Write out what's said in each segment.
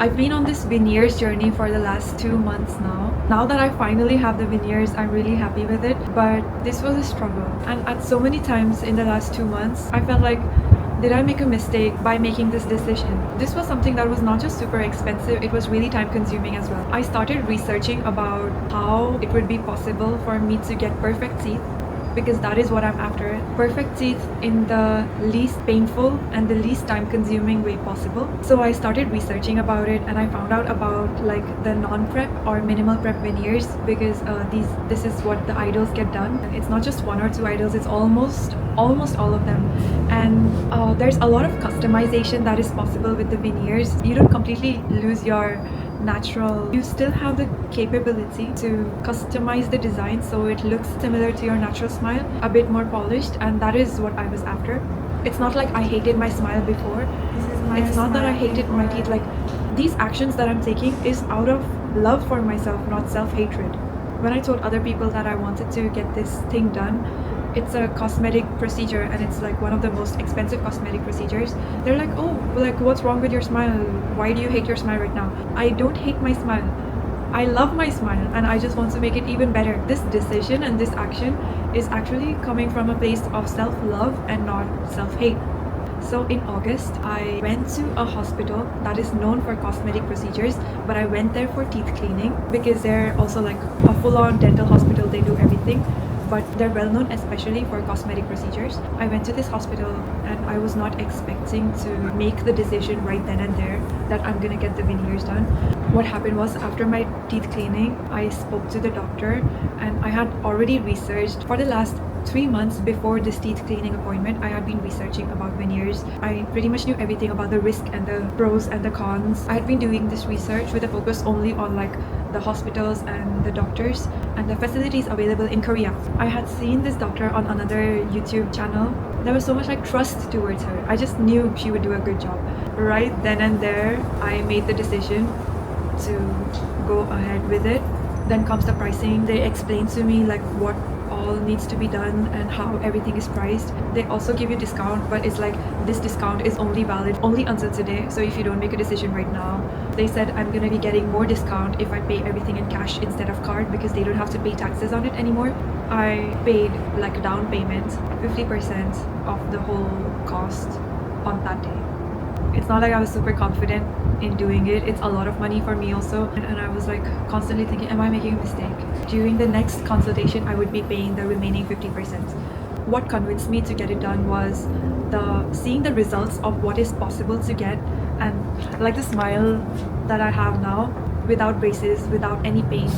I've been on this veneers journey for the last 2 months now. Now that I finally have the veneers, I'm really happy with it. But this was a struggle. And at so many times in the last 2 months, I felt like, did I make a mistake by making this decision? This was something that was not just super expensive, it was really time consuming as well. I started researching about how it would be possible for me to get perfect teeth, because that is what I'm after. Perfect teeth in the least painful and the least time consuming way possible. So I started researching about it, and I found out about like the non-prep or minimal prep veneers, because this is what the idols get done. It's not just one or two idols, it's almost all of them. And there's a lot of customization that is possible with the veneers. You don't completely lose your natural, you still have the capability to customize the design so it looks similar to your natural smile, a bit more polished, and that is what I was after. It's not like I hated my smile before. It's not that I hated my teeth. Like, these actions that I'm taking is out of love for myself, not self-hatred. When I told other people that I wanted to get this thing done, it's a cosmetic procedure and it's like one of the most expensive cosmetic procedures. They're like, oh, like, what's wrong with your smile? Why do you hate your smile right now? I don't hate my smile. I love my smile and I just want to make it even better. This decision and this action is actually coming from a place of self-love and not self-hate. So in August, I went to a hospital that is known for cosmetic procedures, but I went there for teeth cleaning because they're also like a full-on dental hospital. They do everything, but they're well known especially for cosmetic procedures. I went to this hospital and I was not expecting to make the decision right then and there that I'm gonna get the veneers done. What happened was, after my teeth cleaning, I spoke to the doctor, and I had already researched for the last 3 months before this teeth cleaning appointment. I had been researching about veneers. I pretty much knew everything about the risk and the pros and the cons. I had been doing this research with a focus only on like the hospitals and the doctors and the facilities available in Korea. I had seen this doctor on another YouTube channel. There was so much like trust towards her. I just knew she would do a good job. Right then and there, I made the decision to go ahead with it. Then comes the pricing. They explained to me like what all needs to be done and how everything is priced. They also give you discount, but it's like this discount is only valid only until today. So if you don't make a decision right now, they said I'm gonna be getting more discount if I pay everything in cash instead of card, because they don't have to pay taxes on it anymore. I paid like a down payment, 50% of the whole cost on that day. It's not like I was super confident in doing it. It's a lot of money for me also, and I was like constantly thinking, am I making a mistake? During the next consultation, I would be paying the remaining 50%. What convinced me to get it done was seeing the results of what is possible to get, and like the smile that I have now, without braces, without any pain,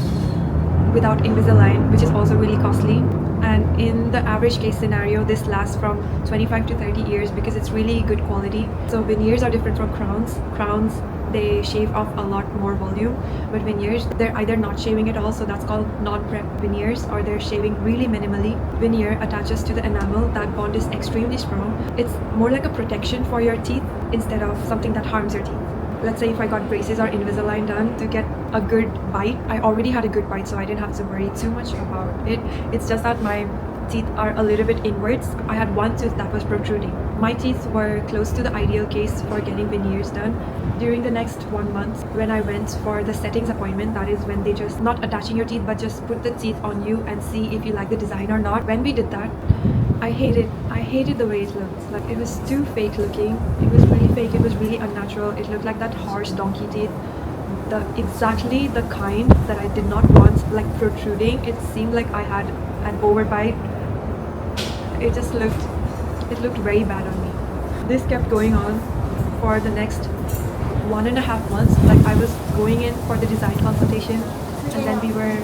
without Invisalign, which is also really costly. And in the average case scenario, this lasts from 25 to 30 years because it's really good quality. So veneers are different from crowns. Crowns, they shave off a lot more volume, but veneers, they're either not shaving at all, so that's called non-prep veneers, or they're shaving really minimally. Veneer attaches to the enamel. That bond is extremely strong. It's more like a protection for your teeth instead of something that harms your teeth. Let's say if I got braces or Invisalign done to get a good bite, I already had a good bite, so I didn't have to worry too much about it. It's just that my teeth are a little bit inwards. I had one tooth that was protruding. My teeth were close to the ideal case for getting veneers done. During the next 1 month, when I went for the settings appointment, that is when they just not attaching your teeth but just put the teeth on you and see if you like the design or not. When we did that, I hated the way it looked. Like, it was too fake looking. It was really fake. It was really unnatural. It looked like that harsh donkey teeth. Exactly the kind that I did not want, like protruding. It seemed like I had an overbite. It looked very bad on me. This kept going on for the next 1.5 months. Like, I was going in for the design consultation, and then we were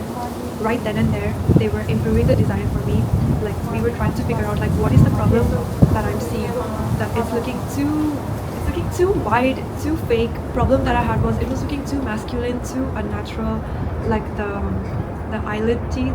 right then and there, they were improving the design for me. Like, we were trying to figure out like what is the problem that I'm seeing, that it's looking too wide, too fake. Problem that I had was it was looking too masculine, too unnatural, like the eyelid teeth.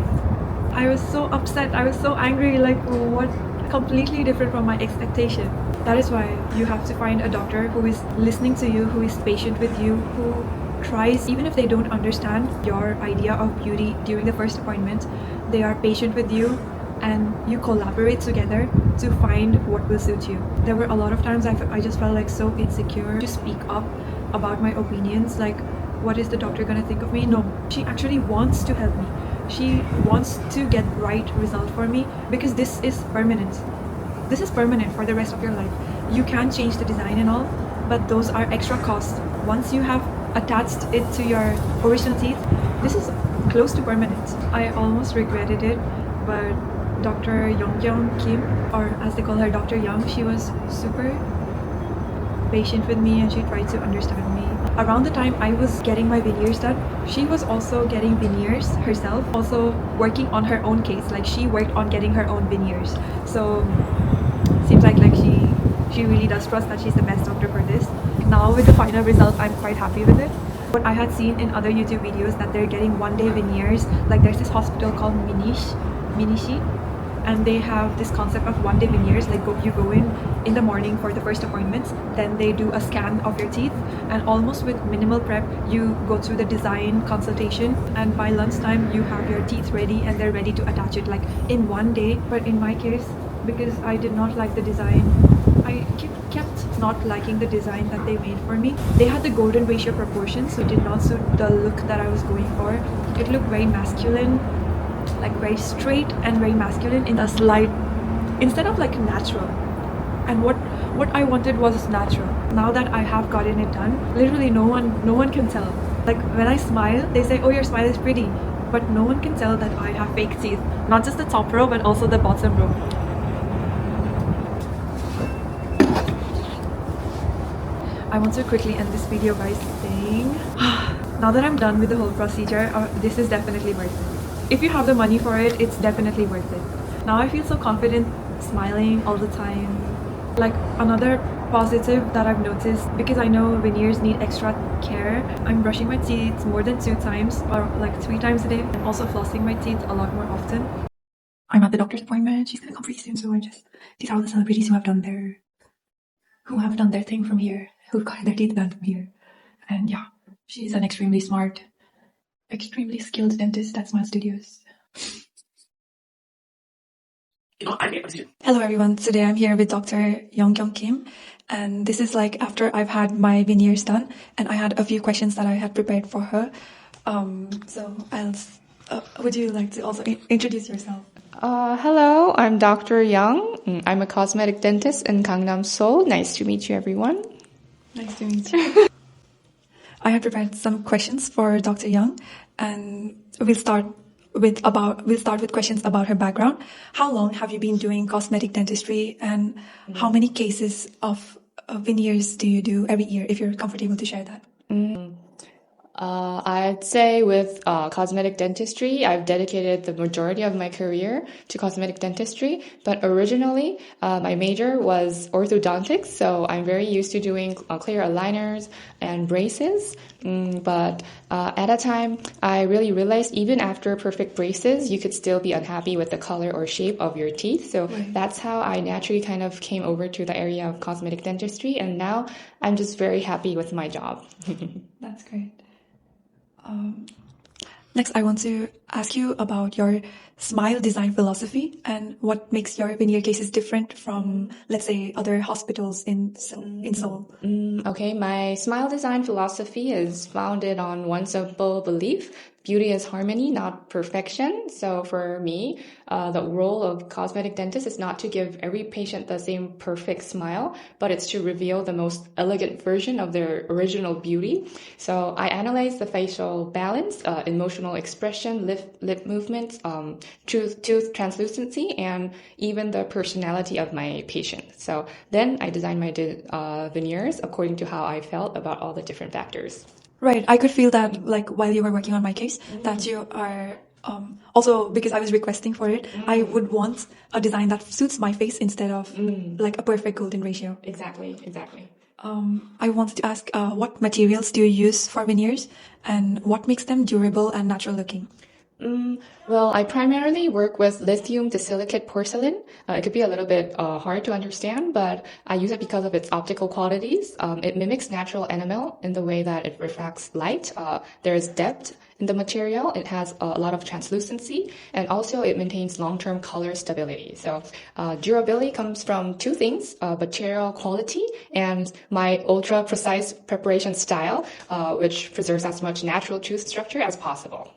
I was so upset, I was so angry, like what, completely different from my expectation. That is why you have to find a doctor who is listening to you, who is patient with you, who tries, even if they don't understand your idea of beauty during the first appointment, they are patient with you and you collaborate together to find what will suit you. There were a lot of times I just felt like so insecure to speak up about my opinions, like what is the doctor gonna think of me. No, she actually wants to help me. She wants to get right result for me, because this is permanent. This is permanent for the rest of your life. You can change the design and all, but those are extra costs. Once you have attached it to your original teeth, this is close to permanent. I almost regretted it, but Dr. Yong Kim, or as they call her, Dr. Young, she was super patient with me and she tried to understand me. Around the time I was getting my veneers done, she was also getting veneers herself, also working on her own case. Like she worked on getting her own veneers. So seems like she really does trust that she's the best doctor for this. Now with the final result, I'm quite happy with it. What I had seen in other YouTube videos that they're getting one-day veneers, like there's this hospital called Minishi, and they have this concept of one-day veneers. Like you go in the morning for the first appointments, then they do a scan of your teeth, and almost with minimal prep, you go through the design consultation, and by lunchtime you have your teeth ready and they're ready to attach it like in one day. But in my case, because I did not like the design, I kept not liking the design that they made for me. They had the golden ratio proportions, so it did not suit the look that I was going for. It looked very masculine, like very straight and very masculine in a slight, instead of like natural. And what I wanted was natural. Now that I have gotten it done, literally no one can tell. Like when I smile, they say, "Oh, your smile is pretty," but no one can tell that I have fake teeth. Not just the top row, but also the bottom row. I want to quickly end this video by saying, now that I'm done with the whole procedure, this is definitely worth it. If you have the money for it, it's definitely worth it. Now I feel so confident smiling all the time. Like another positive that I've noticed, because I know veneers need extra care, I'm brushing my teeth more than 2 times or like 3 times a day. I'm also flossing my teeth a lot more often. I'm at the doctor's appointment. She's gonna come pretty soon, so these are all the celebrities who have done their thing from here, who got their teeth done from here. And yeah, she's an extremely smart, extremely skilled dentist at Smile Studios. Hello everyone, today I'm here with Dr. Yong Kim, and this is like after I've had my veneers done, and I had a few questions that I had prepared for her. So would you like to also introduce yourself? Hello, I'm Dr. Young. I'm a cosmetic dentist in Gangnam, Seoul. Nice to meet you, everyone. Nice to meet you. I have prepared some questions for Dr. Young, and we'll start with questions about her background. How long have you been doing cosmetic dentistry, and how many cases of veneers do you do every year, if you're comfortable to share that? I'd say with cosmetic dentistry, I've dedicated the majority of my career to cosmetic dentistry. But originally, my major was orthodontics, so I'm very used to doing clear aligners and braces. But at a time, I really realized even after perfect braces, you could still be unhappy with the color or shape of your teeth. So that's how I naturally kind of came over to the area of cosmetic dentistry. And now I'm just very happy with my job. That's great. Next, I want to ask you about your smile design philosophy and what makes your veneer cases different from, let's say, other hospitals in Seoul. Okay, my smile design philosophy is founded on one simple belief: beauty is harmony, not perfection. So for me, the role of cosmetic dentist is not to give every patient the same perfect smile, but it's to reveal the most elegant version of their original beauty. So I analyze the facial balance, emotional expression, lip movements, tooth translucency, and even the personality of my patient. So then I design my veneers according to how I felt about all the different factors. Right, I could feel that, like, while you were working on my case, that you are, also, because I was requesting for it, I would want a design that suits my face instead of, like, a perfect golden ratio. Exactly. I wanted to ask, what materials do you use for veneers, and what makes them durable and natural looking? Well, I primarily work with lithium disilicate porcelain. It could be a little bit hard to understand, but I use it because of its optical qualities. It mimics natural enamel in the way that it refracts light. There is depth in the material. It has a lot of translucency, and also it maintains long-term color stability. So durability comes from two things, material quality and my ultra-precise preparation style, which preserves as much natural tooth structure as possible.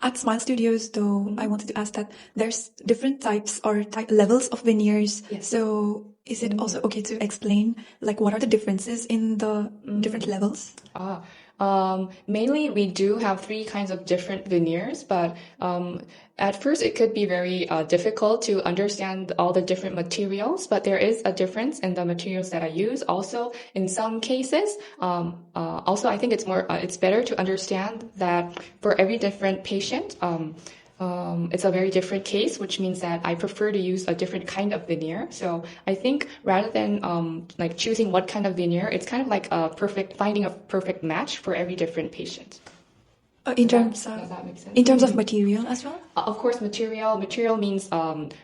At Smile Studios, though, I wanted to ask that there's different types or levels of veneers. Yes. So is it also okay to explain, like, what are the differences in the different levels? Mainly, we do have three kinds of different veneers, but at first it could be very difficult to understand all the different materials, but there is a difference in the materials that I use. Also, in some cases, also I think it's better to understand that for every different patient, it's a very different case, which means that I prefer to use a different kind of veneer. So I think rather than like choosing what kind of veneer, it's kind of like finding a perfect match for every different patient. Does that make sense? In terms of material as well? Of course, material means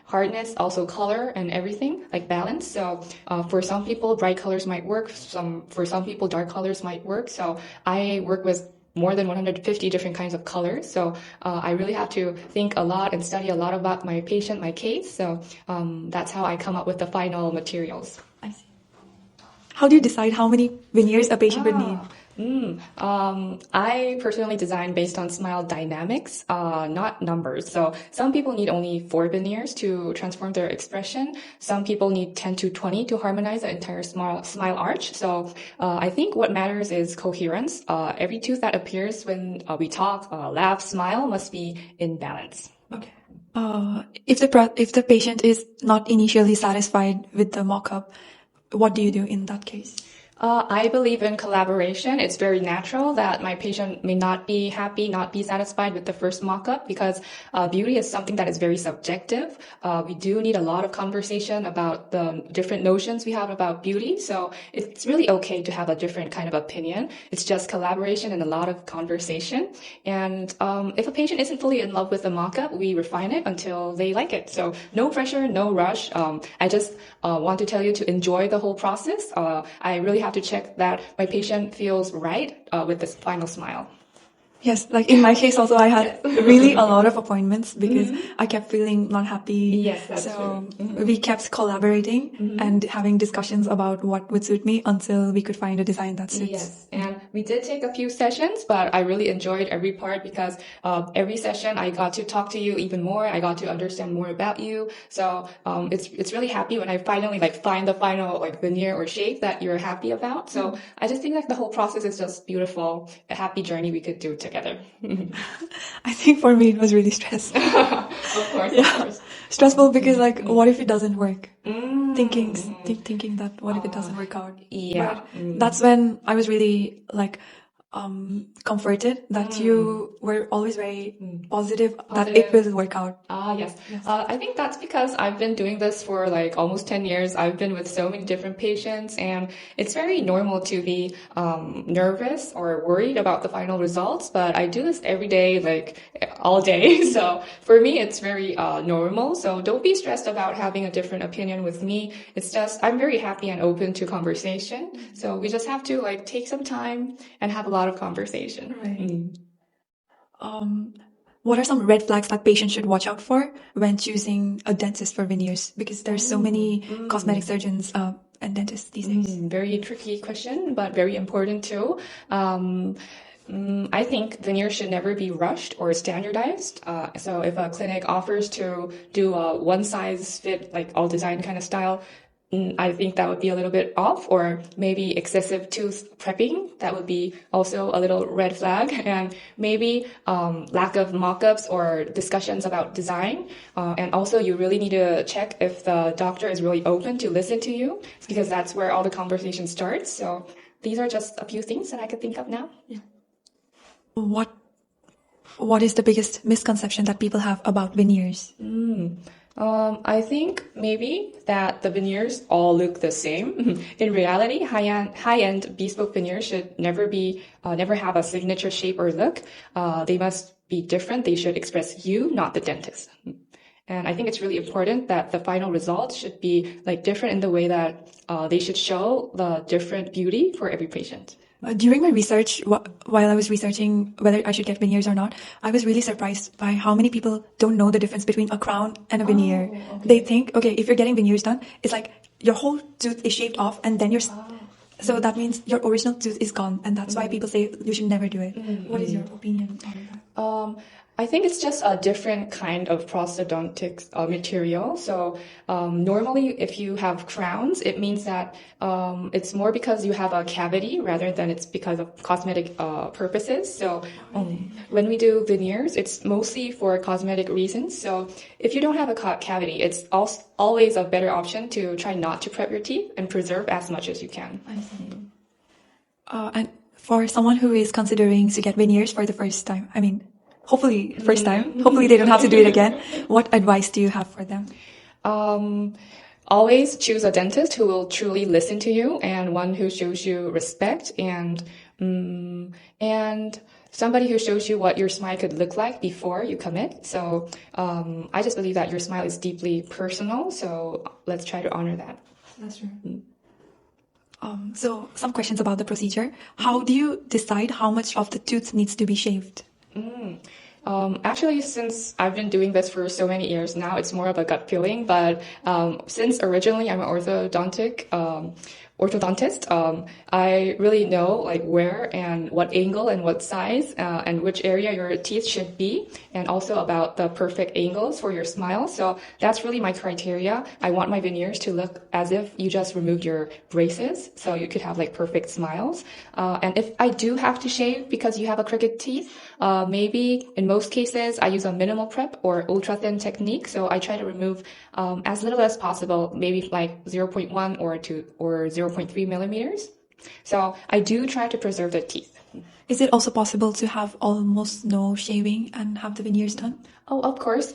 hardness, also color and everything, like balance. So for some people, bright colors might work. For some people, dark colors might work. So I work with more than 150 different kinds of colors. So I really have to think a lot and study a lot about my patient, my case. So that's how I come up with the final materials. I see. How do you decide how many veneers a patient would need? I personally design based on smile dynamics, not numbers. So some people need only 4 veneers to transform their expression. Some people need 10 to 20 to harmonize the entire smile arch. So I think what matters is coherence. Every tooth that appears when we talk, laugh, smile must be in balance. Okay. If the patient is not initially satisfied with the mock-up, what do you do in that case? I believe in collaboration. It's very natural that my patient may not be happy, not be satisfied with the first mock-up because beauty is something that is very subjective. We do need a lot of conversation about the different notions we have about beauty. So it's really okay to have a different kind of opinion. It's just collaboration and a lot of conversation. And if a patient isn't fully in love with the mock-up, we refine it until they like it. So no pressure, no rush. I just want to tell you to enjoy the whole process. I really have to check that my patient feels right with this final smile. Yes, like in my case also, I had really a lot of appointments because I kept feeling not happy. Yes, that's true. We kept collaborating and having discussions about what would suit me until we could find a design that suits. Yes, and we did take a few sessions, but I really enjoyed every part because every session I got to talk to you even more. I got to understand more about you. So it's really happy when I finally find the final veneer or shape that you're happy about. So I just think the whole process is just beautiful, a happy journey we could do together. I think for me it was really stressful. Of course. Stressful because what if it doesn't work? Thinking that what if it doesn't work out? Yeah. That's when I was really comforted that you were always very positive that it will work out. Yes. I think that's because I've been doing this for almost 10 years. I've been with so many different patients, and it's very normal to be nervous or worried about the final results, but I do this every day, all day. So for me, it's very normal. So don't be stressed about having a different opinion with me. It's just, I'm very happy and open to conversation. So we just have to take some time and have a lot of conversation. Right. What are some red flags that patients should watch out for when choosing a dentist for veneers? Because there's so many cosmetic surgeons and dentists these days. Very tricky question, but very important too. I think veneers should never be rushed or standardized. So if a clinic offers to do a one-size-fit, all design kind of style, I think that would be a little bit off, or maybe excessive tooth prepping. That would be also a little red flag, and maybe lack of mock-ups or discussions about design. And also, you really need to check if the doctor is really open to listen to you, because that's where all the conversation starts. So these are just a few things that I could think of now. Yeah. What is the biggest misconception that people have about veneers? I think maybe that the veneers all look the same. In reality, high-end bespoke veneers should never have a signature shape or look. They must be different. They should express you, not the dentist. And I think it's really important that the final results should be different in the way that they should show the different beauty for every patient. During my research, while I was researching whether I should get veneers or not, I was really surprised by how many people don't know the difference between a crown and a veneer. okay. They think, okay, if you're getting veneers done, it's like your whole tooth is shaved off and then so that means your original tooth is gone, and that's why people say you should never do it. What is your opinion on that? I think it's just a different kind of prosthodontic material. So normally, if you have crowns, it means that it's more because you have a cavity rather than it's because of cosmetic purposes. So when we do veneers, it's mostly for cosmetic reasons. So if you don't have a cavity, it's always a better option to try not to prep your teeth and preserve as much as you can. I see. And for someone who is considering to get veneers for the first time, I mean, hopefully first time, hopefully they don't have to do it again, what advice do you have for them? Always choose a dentist who will truly listen to you and one who shows you respect and somebody who shows you what your smile could look like before you commit. So I just believe that your smile is deeply personal, so let's try to honor that. That's true. So some questions about the procedure. How do you decide how much of the tooth needs to be shaved? Actually, since I've been doing this for so many years now, it's more of a gut feeling. But since originally I'm an orthodontist, I really know like where and what angle and what size and which area your teeth should be, and also about the perfect angles for your smile. So that's really my criteria. I want my veneers to look as if you just removed your braces, so you could have like perfect smiles. And if I do have to shave because you have a crooked teeth, maybe in most cases I use a minimal prep or ultra thin technique. So I try to remove as little as possible, maybe like 0.1 or 0.3 millimeters. So I do try to preserve the teeth. Is it also possible to have almost no shaving and have the veneers done? Oh, of course.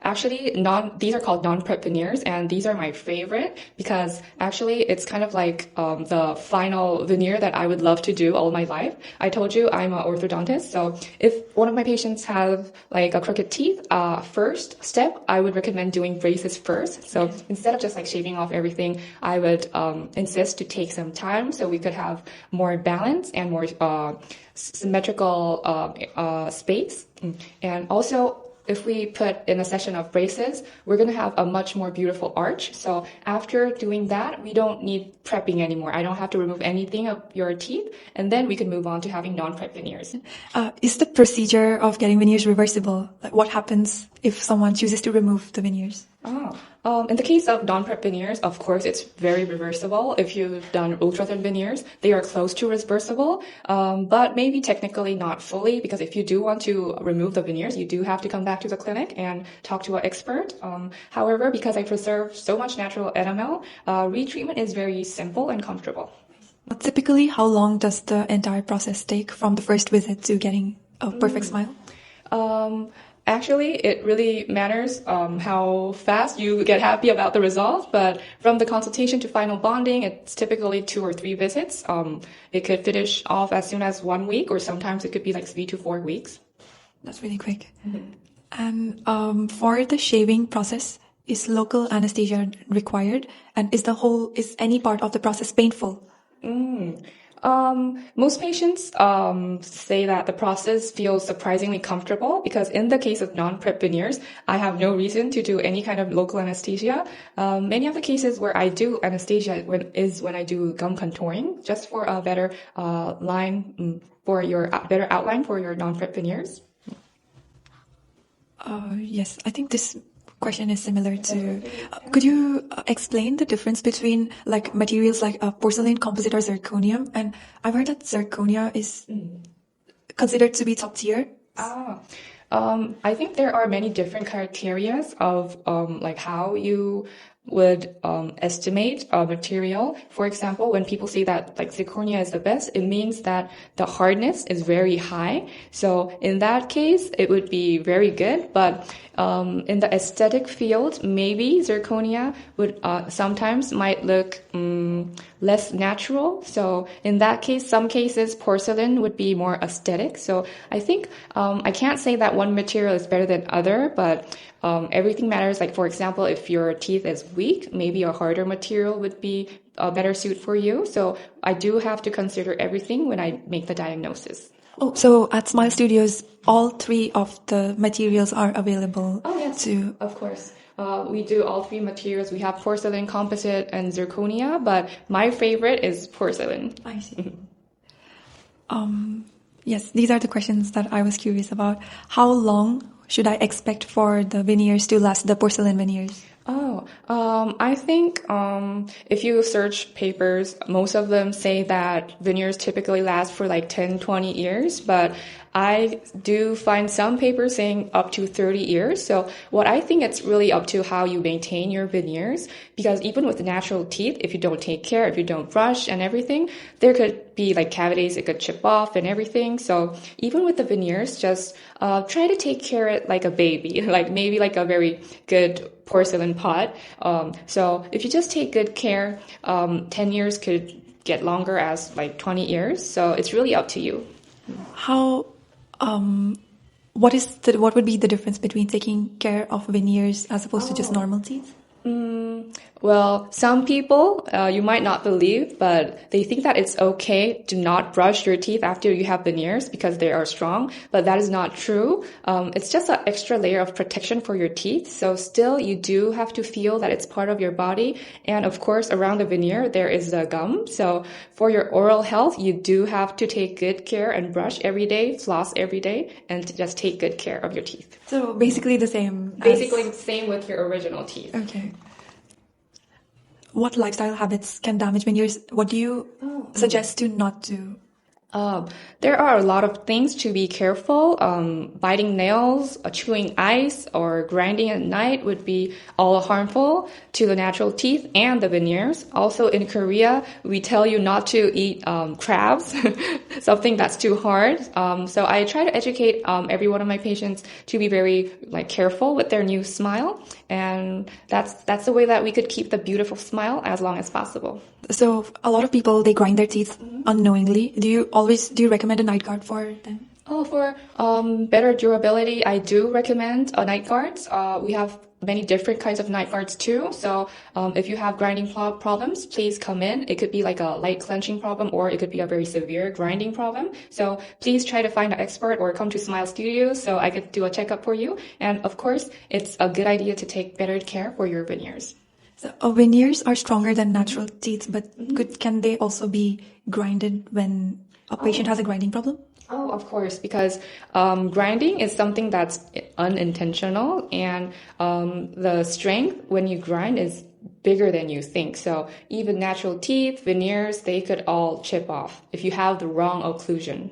Actually, these are called non-prep veneers, and these are my favorite because actually it's kind of like the final veneer that I would love to do all my life. I told you I'm an orthodontist, so if one of my patients have like a crooked teeth, first step, I would recommend doing braces first. So instead of just like shaving off everything, I would insist to take some time so we could have more balance and more symmetrical space. And also, if we put in a session of braces, we're going to have a much more beautiful arch. So after doing that, we don't need prepping anymore. I don't have to remove anything of your teeth, and then we can move on to having non-prep veneers. Is the procedure of getting veneers reversible? Like what happens if someone chooses to remove the veneers? In the case of non-prep veneers, of course, it's very reversible. If you've done ultra-thin veneers, they are close to reversible, but maybe technically not fully, because if you do want to remove the veneers, you do have to come back to the clinic and talk to an expert. However, because I preserve so much natural enamel, retreatment is very simple and comfortable. Typically, how long does the entire process take from the first visit to getting a perfect smile? Actually, it really matters how fast you get happy about the results, but from the consultation to final bonding, it's typically 2 or 3 visits. It could finish off as soon as 1 week, or sometimes it could be like 3 to 4 weeks. That's really quick. Mm-hmm. And for the shaving process, is local anesthesia required? And is any part of the process painful? Most patients say that the process feels surprisingly comfortable because in the case of non-prep veneers, I have no reason to do any kind of local anesthesia. Many of the cases where I do anesthesia is when I do gum contouring, just for a better better outline for your non-prep veneers. Yes, I think this question is similar to, could you explain the difference between like materials like porcelain, composite, or zirconium? And I've heard that zirconia is considered to be top tier. I think there are many different criteria of like how you would estimate a material. For example, when people say that like zirconia is the best, it means that the hardness is very high. So in that case, it would be very good. But in the aesthetic field, maybe zirconia would sometimes might look less natural. So in that case, some cases, porcelain would be more aesthetic. So I think I can't say that one material is better than other, but everything matters. Like, for example, if your teeth is weak, maybe a harder material would be a better suit for you. So I do have to consider everything when I make the diagnosis. Oh, so at Smile Studios, all three of the materials are available. Oh, yes, to... of course. We do all three materials. We have porcelain, composite, and zirconia, but my favorite is porcelain. I see. Yes, these are the questions that I was curious about. How long should I expect for the veneers to last, the porcelain veneers? I think if you search papers, most of them say that veneers typically last for like 10, 20 years, but I do find some papers saying up to 30 years. So what I think it's really up to how you maintain your veneers, because even with natural teeth, if you don't take care, if you don't brush and everything, there could be like cavities, it could chip off and everything. So even with the veneers, just try to take care of it like a baby, like maybe like a very good porcelain pot. So if you just take good care, 10 years could get longer as like 20 years. So it's really up to you. What would be the difference between taking care of veneers as opposed to just normal teeth? Well, some people, you might not believe, but they think that it's okay to not brush your teeth after you have veneers because they are strong, but that is not true. It's just an extra layer of protection for your teeth. So still, you do have to feel that it's part of your body. And of course, around the veneer, there is the gum. So for your oral health, you do have to take good care and brush every day, floss every day, and to just take good care of your teeth. So basically the same. Basically the same with your original teeth. Okay. What lifestyle habits can damage veneers? What do you suggest to not do? There are a lot of things to be careful. Biting nails, chewing ice, or grinding at night would be all harmful to the natural teeth and the veneers. Also in Korea, we tell you not to eat crabs, something that's too hard. So I try to educate every one of my patients to be very careful with their new smile, and that's the way that we could keep the beautiful smile as long as possible. So a lot of people, they grind their teeth unknowingly. Do you recommend a night guard for them? For better durability, I do recommend night guards. We have many different kinds of night guards too. So if you have grinding problems, please come in. It could be like a light clenching problem, or it could be a very severe grinding problem. So please try to find an expert or come to Smile Studios so I could do a checkup for you. And of course, it's a good idea to take better care for your veneers. So veneers are stronger than natural teeth, but can they also be grinded when a patient has a grinding problem? Oh, of course, because grinding is something that's unintentional, and the strength when you grind is bigger than you think. So even natural teeth, veneers, they could all chip off if you have the wrong occlusion.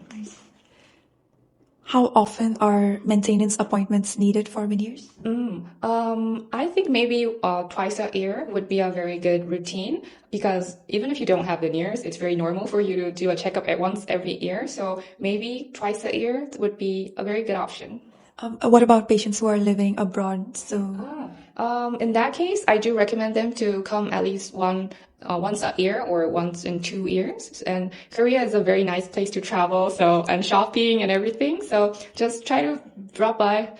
How often are maintenance appointments needed for veneers? I think maybe twice a year would be a very good routine, because even if you don't have veneers, it's very normal for you to do a checkup at once every year. So maybe twice a year would be a very good option. What about patients who are living abroad? In that case, I do recommend them to come at least once a year or once in 2 years. And Korea is a very nice place to travel, and shopping and everything. So just try to drop by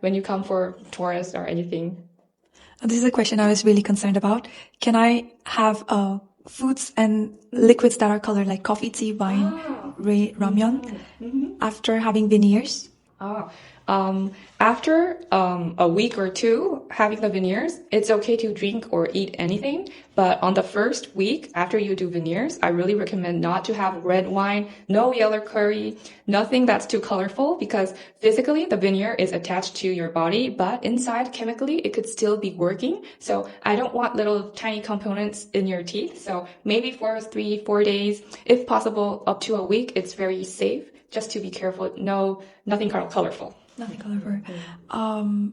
when you come for tourists or anything. This is a question I was really concerned about. Can I have foods and liquids that are colored, like coffee, tea, wine, ramyun, after having veneers? After a week or two having the veneers, it's okay to drink or eat anything. But on the first week after you do veneers, I really recommend not to have red wine, no yellow curry, nothing that's too colorful, because physically the veneer is attached to your body, but inside chemically it could still be working. So I don't want little tiny components in your teeth. So maybe for 3-4 days, if possible, up to a week, it's very safe. Just to be careful, nothing colorful. Nothing colorful.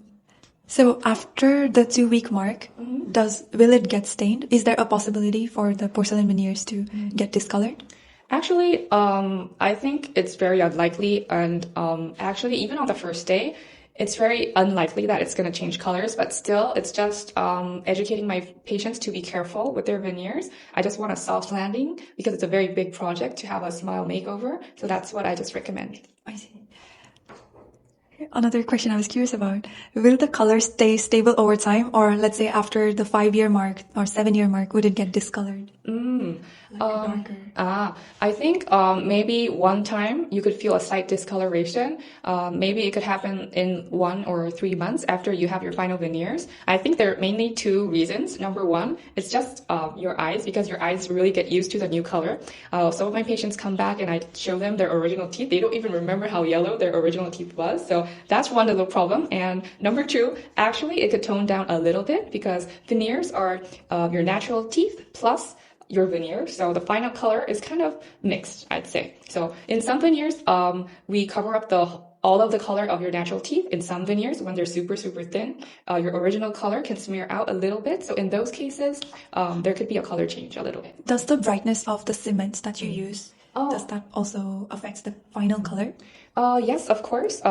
So after the 2-week mark, will it get stained? Is there a possibility for the porcelain veneers to get discolored? Actually, I think it's very unlikely, and actually even on the first day, It's very unlikely that it's going to change colors, but still, it's just educating my patients to be careful with their veneers. I just want a soft landing because it's a very big project to have a smile makeover. So that's what I just recommend. I see. Another question I was curious about, will the color stay stable over time, or let's say after the 5-year mark or 7-year mark, would it get discolored? Darker. I think maybe one time you could feel a slight discoloration. Maybe it could happen in 1 or 3 months after you have your final veneers. I think there are mainly 2 reasons. Number one, it's just your eyes, because your eyes really get used to the new color. Some of my patients come back and I show them their original teeth. They don't even remember how yellow their original teeth was. So that's one little problem. And number 2, actually it could tone down a little bit because veneers are your natural teeth plus your veneer. So the final color is kind of mixed, I'd say. So in some veneers, we cover up all of the color of your natural teeth. In some veneers, when they're super, super thin, your original color can smear out a little bit. So in those cases, there could be a color change a little bit. Does the brightness of the cements that you use, does that also affect the final color? Yes, of course.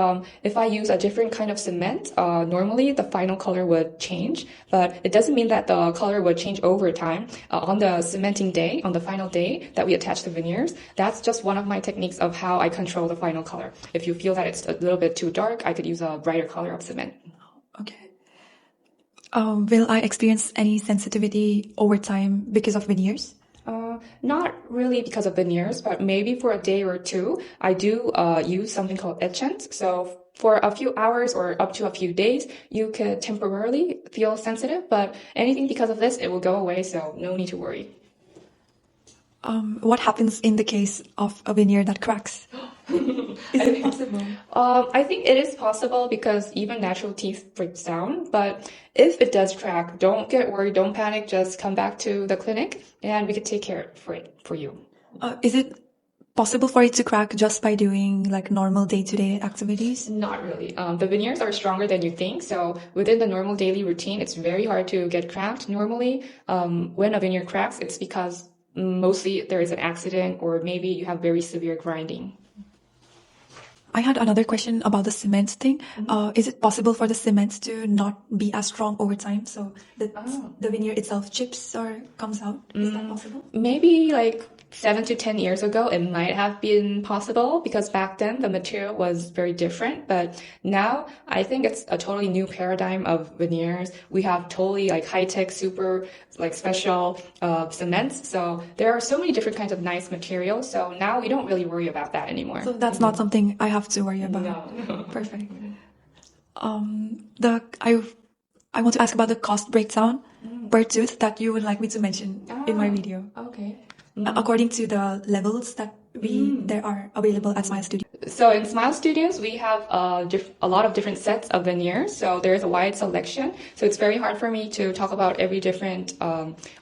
If I use a different kind of cement, normally the final color would change, but it doesn't mean that the color would change over time. On the cementing day, on the final day that we attach the veneers, that's just one of my techniques of how I control the final color. If you feel that it's a little bit too dark, I could use a brighter color of cement. Okay. Will I experience any sensitivity over time because of veneers? Not really because of veneers, but maybe for a day or two, I do use something called etchant. So for a few hours or up to a few days, you could temporarily feel sensitive, but anything because of this, it will go away, so no need to worry. What happens in the case of a veneer that cracks? Is it possible? I think it is possible because even natural teeth breaks down. But if it does crack, don't get worried, don't panic. Just come back to the clinic and we can take care for it for you. Is it possible for it to crack just by doing like normal day-to-day activities? Not really. The veneers are stronger than you think. So within the normal daily routine, it's very hard to get cracked. Normally, when a veneer cracks, it's because mostly there is an accident or maybe you have very severe grinding. I had another question about the cement thing. Is it possible for the cement to not be as strong over time? So the veneer itself chips or comes out? Is that possible? Maybe like 7 to 10 years ago, it might have been possible because back then the material was very different. But now I think it's a totally new paradigm of veneers. We have totally like high-tech, super like special cements. So there are so many different kinds of nice materials. So now we don't really worry about that anymore. So that's not something I have to worry about. No. Perfect. I want to ask about the cost breakdown per tooth that you would like me to mention in my video. Okay. According to the levels that there are available at Smile Studio. So in Smile Studios, we have a lot of different sets of veneers. So there's a wide selection. So it's very hard for me to talk about every different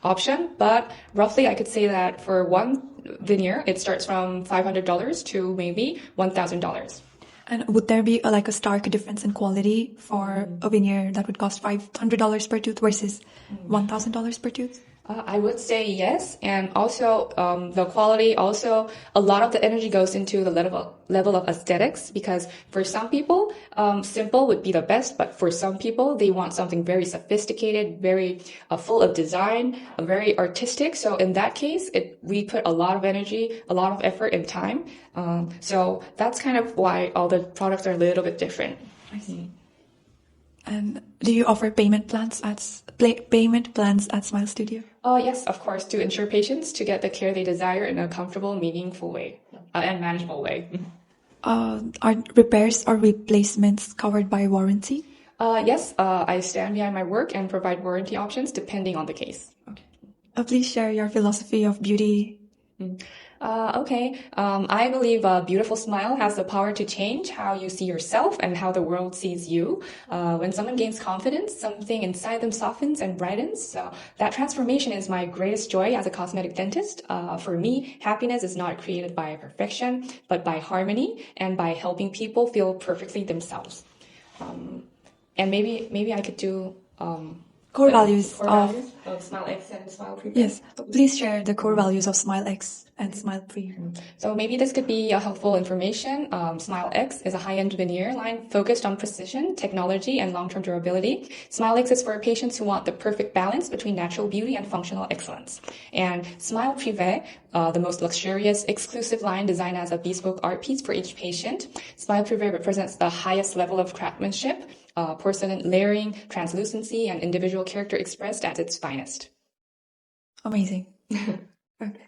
option. But roughly, I could say that for one veneer, it starts from $500 to maybe $1,000. And would there be a stark difference in quality for a veneer that would cost $500 per tooth versus $1,000 per tooth? I would say yes. And also the quality, also a lot of the energy goes into the level of aesthetics because for some people, simple would be the best. But for some people, they want something very sophisticated, very full of design, very artistic. So in that case, we put a lot of energy, a lot of effort and time. So that's kind of why all the products are a little bit different. I see. And do you offer payment plans at Smile Studio? Yes, of course, to ensure patients to get the care they desire in a comfortable, meaningful way and manageable way. Are repairs or replacements covered by warranty? Yes, I stand behind my work and provide warranty options depending on the case. Okay. Please share your philosophy of beauty. Okay. I believe a beautiful smile has the power to change how you see yourself and how the world sees you. When someone gains confidence, something inside them softens and brightens. So that transformation is my greatest joy as a cosmetic dentist. For me, happiness is not created by perfection, but by harmony and by helping people feel perfectly themselves. And maybe I could do core values core of values of Smile X and Smile Privé. yes. Please share the core values of Smile X and Smile Pre. So maybe this could be a helpful information. Smile X is a high-end veneer line focused on precision, technology, and long-term durability. Smile X is for patients who want the perfect balance between natural beauty and functional excellence. And Smile Privé, the most luxurious, exclusive line designed as a bespoke art piece for each patient. Smile Privé represents the highest level of craftsmanship, porcelain layering, translucency, and individual character expressed at its finest. Amazing. Okay.